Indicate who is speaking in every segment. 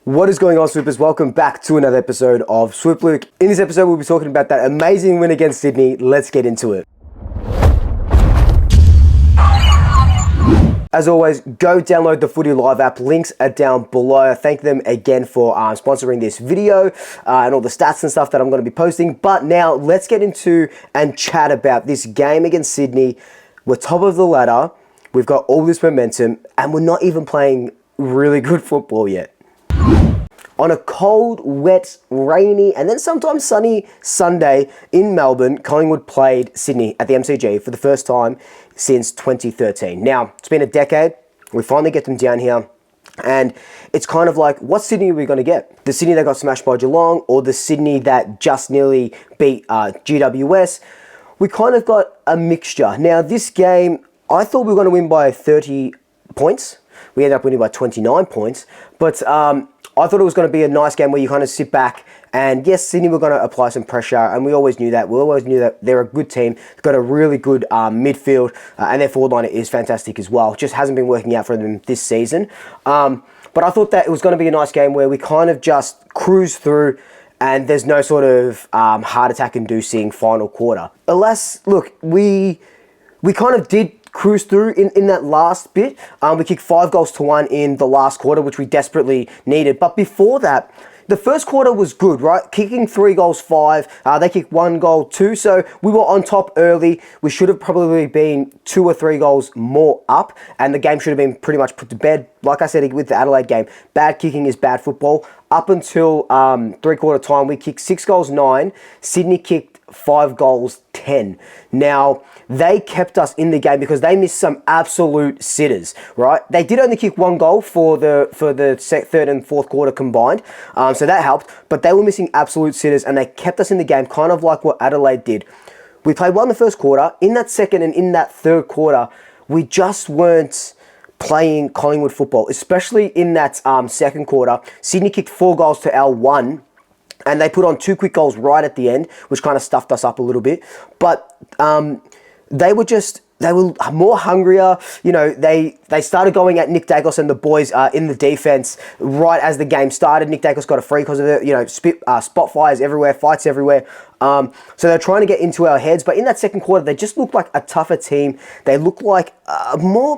Speaker 1: What is going on, Swoopers? Welcome back to another episode of Swoop Luke. In this episode, we'll be talking about that amazing win against Sydney. Let's get into it. As always, go download the Footy Live app. Links are down below. Thank them again for sponsoring this video and all the stats and stuff that I'm going to be posting. But now, let's get into and chat about this game against Sydney. We're top of the ladder. We've got all this momentum, and we're not even playing really good football yet. On a cold, wet, rainy, and then sometimes sunny Sunday in Melbourne, Collingwood played Sydney at the MCG for the first time since 2013. Now, it's been a decade. We finally get them down here. And it's kind of like, what Sydney are we going to get? The Sydney that got smashed by Geelong or the Sydney that just nearly beat GWS? We kind of got a mixture. Now, this game, I thought we were going to win by 30 points. We ended up winning by 29 points. But I thought it was going to be a nice game where you kind of sit back and yes, Sydney were going to apply some pressure and we always knew that. We always knew that they're a good team. They've got a really good midfield and their forward line is fantastic as well. Just hasn't been working out for them this season. But I thought that it was going to be a nice game where we kind of just cruise through and there's no sort of heart attack inducing final quarter. Alas, look, we kind of did cruise through in that last bit. We kicked 5-1 in the last quarter, which we desperately needed. But before that, the first quarter was good, right? Kicking 3 goals, 5. They kicked 1 goal, 2. So we were on top early. We should have probably been 2 or 3 goals more up, and the game should have been pretty much put to bed. Like I said with the Adelaide game, bad kicking is bad football. Up until three-quarter time, we kicked 6 goals, 9. Sydney kicked 5 goals, 10. Now, they kept us in the game because they missed some absolute sitters, right? They did only kick 1 goal for the third and fourth quarter combined, so that helped. But they were missing absolute sitters, and they kept us in the game, kind of like what Adelaide did. We played well in the first quarter. In that second and in that third quarter, we just weren't playing Collingwood football, especially in that second quarter. Sydney kicked 4 goals to our 1. And they put on 2 quick goals right at the end, which kind of stuffed us up a little bit. But they were more hungrier. You know, they started going at Nick Dacos and the boys in the defense right as the game started. Nick Dacos got a free because of it. You know, spot fires everywhere, fights everywhere. So they're trying to get into our heads. But in that second quarter, they just looked like a tougher team. They looked like more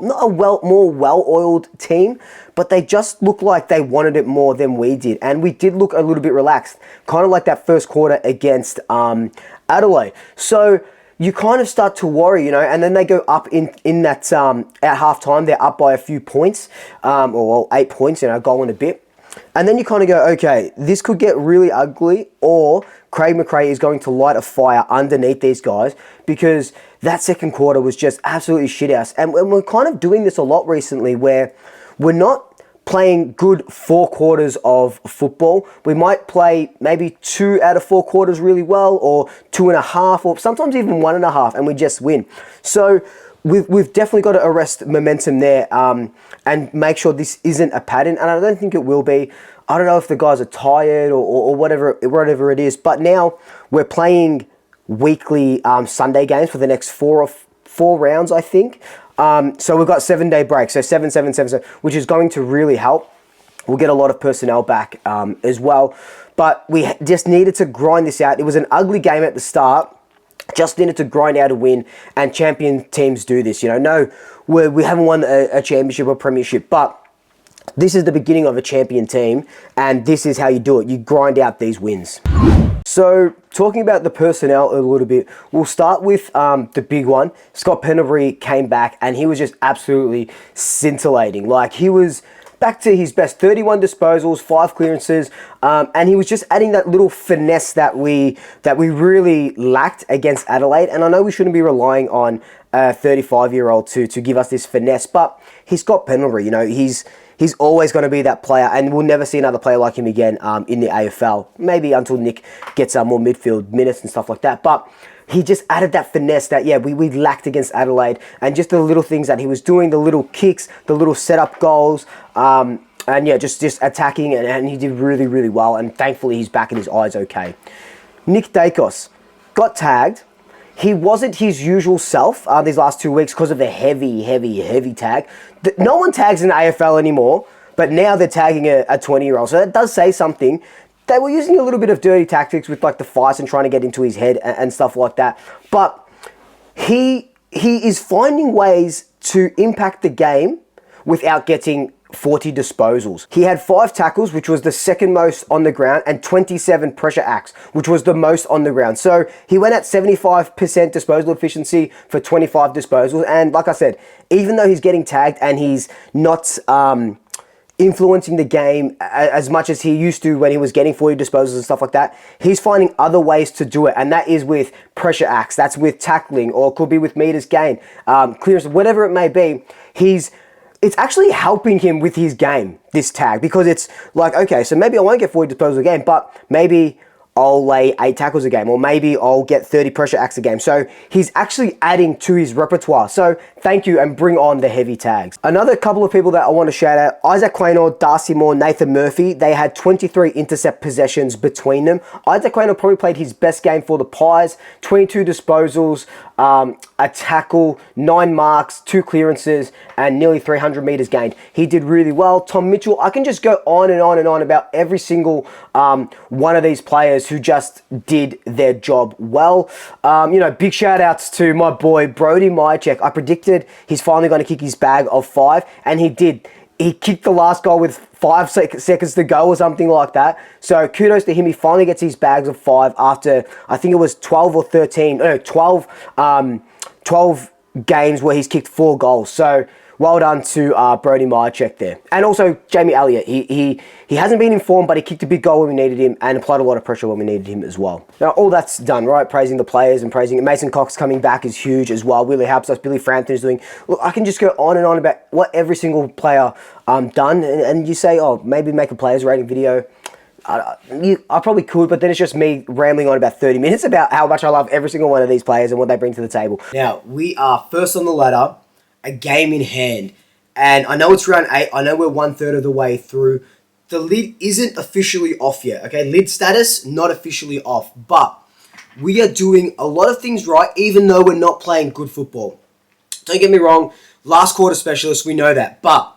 Speaker 1: well-oiled team, but they just looked like they wanted it more than we did. And we did look a little bit relaxed, kind of like that first quarter against Adelaide. So you kind of start to worry, you know, and then they go up in that, at halftime, they're up by a few points, or 8 points, you know, a goal and a bit. And then you kind of go, okay, this could get really ugly, or Craig McRae is going to light a fire underneath these guys, because that second quarter was just absolutely shit house. And we're kind of doing this a lot recently where we're not playing good 4 quarters of football. We might play maybe 2 out of 4 quarters really well, or 2.5, or sometimes even 1.5, and we just win. So we've definitely got to arrest momentum there and make sure this isn't a pattern, and I don't think it will be. I don't know if the guys are tired or whatever it is, but now we're playing weekly Sunday games for the next 4 rounds, I think. So we've got 7-day break, so 7, which is going to really help. We'll get a lot of personnel back as well. But we just needed to grind this out. It was an ugly game at the start. Just needed to grind out a win, and champion teams do this. You know, no, we haven't won a championship or premiership, but this is the beginning of a champion team, and this is how you do it. You grind out these wins. So, talking about the personnel a little bit, we'll start with the big one. Scott Pendlebury came back, and he was just absolutely scintillating. Like, he was back to his best, 31 disposals, 5 clearances, and he was just adding that little finesse that we really lacked against Adelaide. And I know we shouldn't be relying on a 35-year-old to give us this finesse, but he's Scott Pendlebury. You know, he's always going to be that player, and we'll never see another player like him again in the AFL. Maybe until Nick gets more midfield minutes and stuff like that. But he just added that finesse that, yeah, we lacked against Adelaide. And just the little things that he was doing, the little kicks, the little setup goals, and yeah, just attacking, and he did really, really well. And thankfully, he's back and his eye's okay. Nick Dacos got tagged. He wasn't his usual self these last 2 weeks because of the heavy tag. No one tags in the AFL anymore, but now they're tagging a 20-year-old. So that does say something. They were using a little bit of dirty tactics with like the fights and trying to get into his head and stuff like that. But he is finding ways to impact the game without getting 40 disposals. He had 5 tackles, which was the second most on the ground, and 27 pressure acts, which was the most on the ground. So he went at 75% disposal efficiency for 25 disposals. And like I said, even though he's getting tagged and he's not influencing the game as much as he used to when he was getting 40 disposals and stuff like that, he's finding other ways to do it, and that is with pressure acts, that's with tackling, or it could be with meters gained, clearance, whatever it may be. It's actually helping him with his game, this tag, because it's like, okay, so maybe I won't get 40 disposals a game, but maybe I'll lay 8 tackles a game, or maybe I'll get 30 pressure acts a game. So he's actually adding to his repertoire. So thank you, and bring on the heavy tags. Another couple of people that I want to shout out, Isaac Quaynor, Darcy Moore, Nathan Murphy. They had 23 intercept possessions between them. Isaac Quaynor probably played his best game for the Pies, 22 disposals, a tackle, 9 marks, 2 clearances, and nearly 300 meters gained. He did really well. Tom Mitchell, I can just go on and on and on about every single one of these players who just did their job well. Big shout outs to my boy Brody Mychek. I predicted he's finally going to kick his bag of 5, and he did. He kicked the last goal with 5 seconds to go or something like that. So kudos to him. He finally gets his bags of 5 after, I think it was 12 or 13, no, 12 games where he's kicked 4 goals. So well done to Brody Mychek there. And also Jamie Elliott. He hasn't been informed, but he kicked a big goal when we needed him and applied a lot of pressure when we needed him as well. Now, all that's done, right? Praising the players and praising Mason Cox coming back is huge as well. Really helps us. Billy Frampton is doing... Look, I can just go on and on about what every single player done. And you say, oh, maybe make a players rating video. I probably could, but then it's just me rambling on about 30 minutes about how much I love every single one of these players and what they bring to the table. Now, we are first on the ladder, a game in hand. And I know it's round 8. I know we're 1/3 of the way through. The lid isn't officially off yet, okay? Lid status, not officially off. But we are doing a lot of things right, even though we're not playing good football. Don't get me wrong, last quarter specialists, we know that. But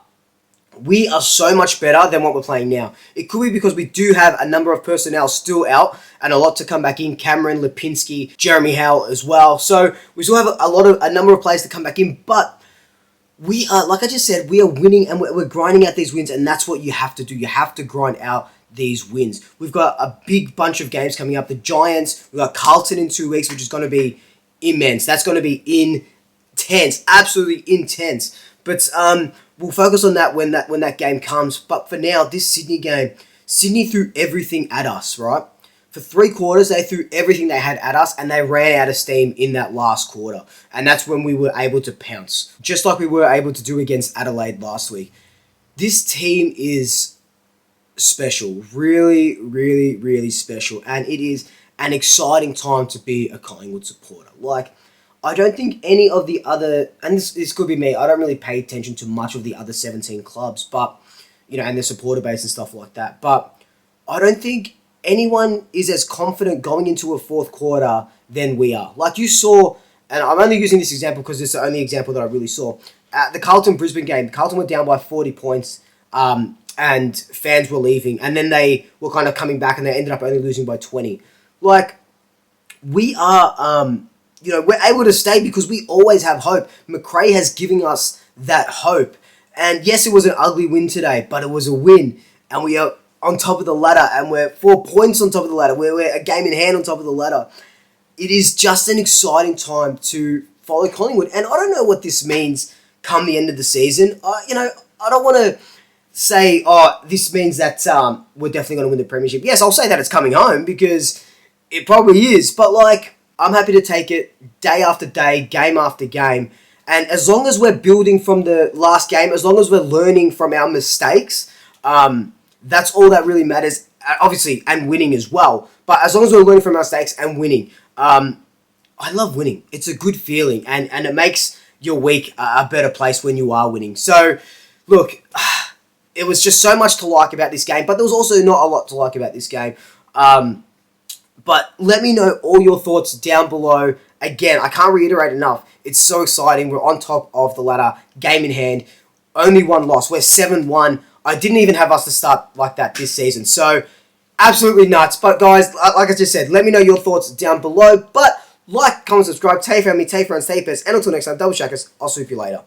Speaker 1: we are so much better than what we're playing now. It could be because we do have a number of personnel still out and a lot to come back in. Cameron, Lipinski, Jeremy Howe as well. So we still have a number of players to come back in, but we are, like I just said, we are winning and we're grinding out these wins, and that's what you have to do. You have to grind out these wins. We've got a big bunch of games coming up. The Giants, we've got Carlton in 2 weeks, which is going to be immense. That's going to be intense, absolutely intense. But we'll focus on that when that game comes. But for now, this Sydney game, Sydney threw everything at us, right? For 3 quarters, they threw everything they had at us, and they ran out of steam in that last quarter. And that's when we were able to pounce, just like we were able to do against Adelaide last week. This team is special, really, really, really special. And it is an exciting time to be a Collingwood supporter. Like, I don't think any of the other, and this could be me, I don't really pay attention to much of the other 17 clubs, but, and their supporter base and stuff like that. But I don't think anyone is as confident going into a 4th quarter than we are. Like you saw, and I'm only using this example because it's the only example that I really saw. At the Carlton-Brisbane game, Carlton were down by 40 points and fans were leaving. And then they were kind of coming back and they ended up only losing by 20. Like, we are, we're able to stay because we always have hope. McRae has given us that hope. And yes, it was an ugly win today, but it was a win. And we are on top of the ladder, and we're 4 points on top of the ladder. We're a game in hand on top of the ladder. It is just an exciting time to follow Collingwood, and I don't know what this means come the end of the season. I don't want to say, this means that we're definitely going to win the premiership. Yes, I'll say that it's coming home because it probably is, but I'm happy to take it day after day, game after game, and as long as we're building from the last game, as long as we're learning from our mistakes, that's all that really matters, obviously, and winning as well. But as long as we're learning from our mistakes and winning, I love winning. It's a good feeling, and it makes your week a better place when you are winning. So, look, it was just so much to like about this game, but there was also not a lot to like about this game. But let me know all your thoughts down below. Again, I can't reiterate enough. It's so exciting. We're on top of the ladder, game in hand. Only 1 loss. We're 7-1 I didn't even have us to start like that this season. So, absolutely nuts. But guys, like I just said, let me know your thoughts down below. But like, comment, subscribe, Tay family, Tay friends, Tay pets, and until next time, double shackers, I'll swoop you later.